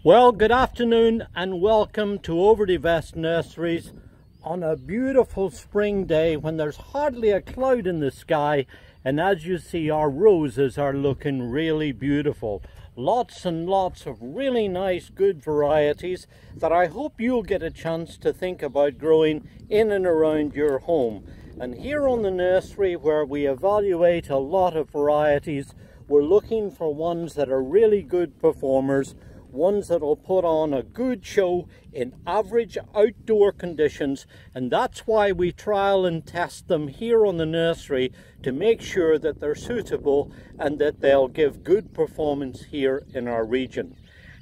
Well, good afternoon and welcome to Over the Vest Nurseries on a beautiful spring day when there's hardly a cloud in the sky, and as you see, our roses are looking really beautiful. Lots and lots of really nice good varieties that I hope you'll get a chance to think about growing in and around your home. And here on the nursery, where we evaluate a lot of varieties, we're looking for ones that are really good performers, ones that will put on a good show in average outdoor conditions, and that's why we trial and test them here on the nursery to make sure that they're suitable and that they'll give good performance here in our region.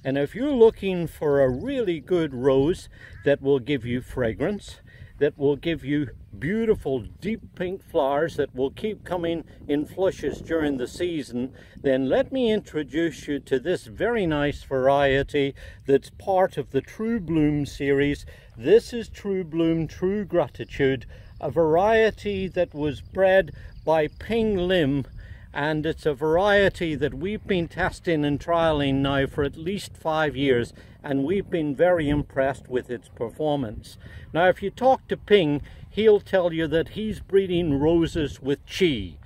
And if you're looking for a really good rose that will give you fragrance, that will give you beautiful deep pink flowers that will keep coming in flushes during the season, then let me introduce you to this very nice variety that's part of the True Bloom series. This is True Bloom True Gratitude, a variety that was bred by Ping Lim, and it's a variety that we've been testing and trialing now for at least 5 years, and we've been very impressed with its performance. Now, if you talk to Ping, he'll tell you that he's breeding roses with chi.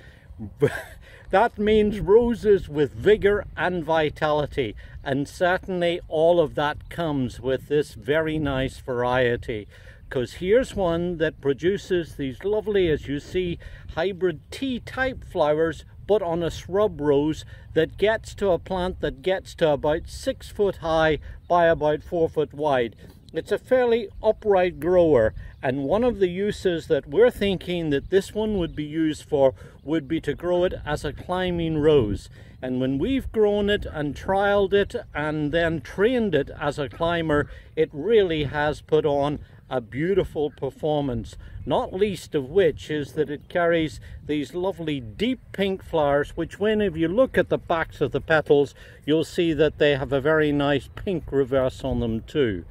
That means roses with vigor and vitality, and certainly all of that comes with this very nice variety. Because here's one that produces these lovely, as you see, hybrid tea-type flowers, but on a shrub rose that gets to a plant that gets to about 6 foot high by about 4 foot wide. It's a fairly upright grower, and one of the uses that we're thinking that this one would be used for would be to grow it as a climbing rose. And when we've grown it and trialed it and then trained it as a climber, it really has put on a beautiful performance, not least of which is that it carries these lovely deep pink flowers, which if you look at the backs of the petals, you'll see that they have a very nice pink reverse on them too.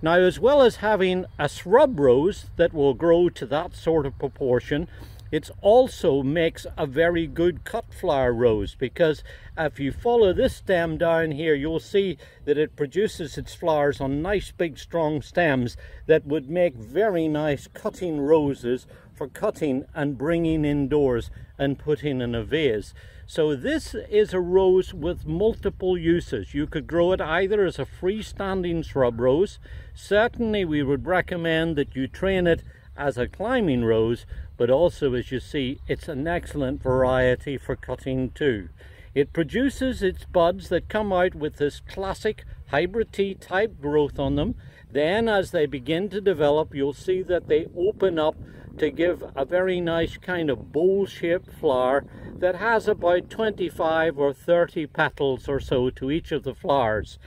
Now, as well as having a shrub rose that will grow to that sort of proportion, it also makes a very good cut flower rose, because if you follow this stem down here, you'll see that it produces its flowers on nice big strong stems that would make very nice cutting roses for cutting and bringing indoors and putting in a vase. So this is a rose with multiple uses. You could grow it either as a freestanding shrub rose. Certainly we would recommend that you train it as a climbing rose, but also, as you see, it's an excellent variety for cutting too. It produces its buds that come out with this classic hybrid tea type growth on them. Then as they begin to develop, you'll see that they open up to give a very nice kind of bowl-shaped flower that has about 25 or 30 petals or so to each of the flowers.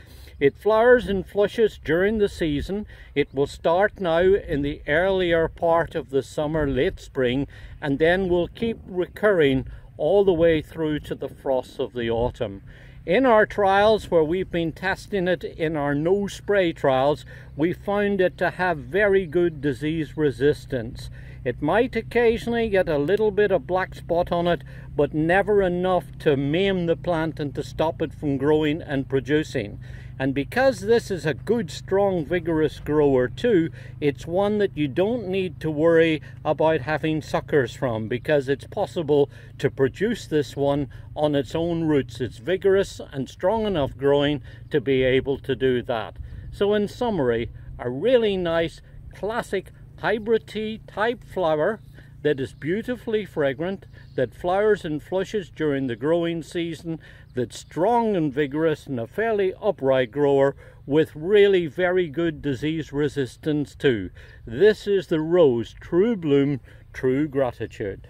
It flowers in flushes during the season. It will start now in the earlier part of the summer, late spring, and then will keep recurring all the way through to the frosts of the autumn. In our trials, where we've been testing it in our no spray trials, we found it to have very good disease resistance. It might occasionally get a little bit of black spot on it, but never enough to maim the plant and to stop it from growing and producing. And because this is a good, strong, vigorous grower too, it's one that you don't need to worry about having suckers from, because it's possible to produce this one on its own roots. It's vigorous and strong enough growing to be able to do that. So in summary, a really nice, classic hybrid tea type flower that is beautifully fragrant, that flowers and flushes during the growing season, that's strong and vigorous and a fairly upright grower with really very good disease resistance too. This is the rose True Bloom True Gratitude.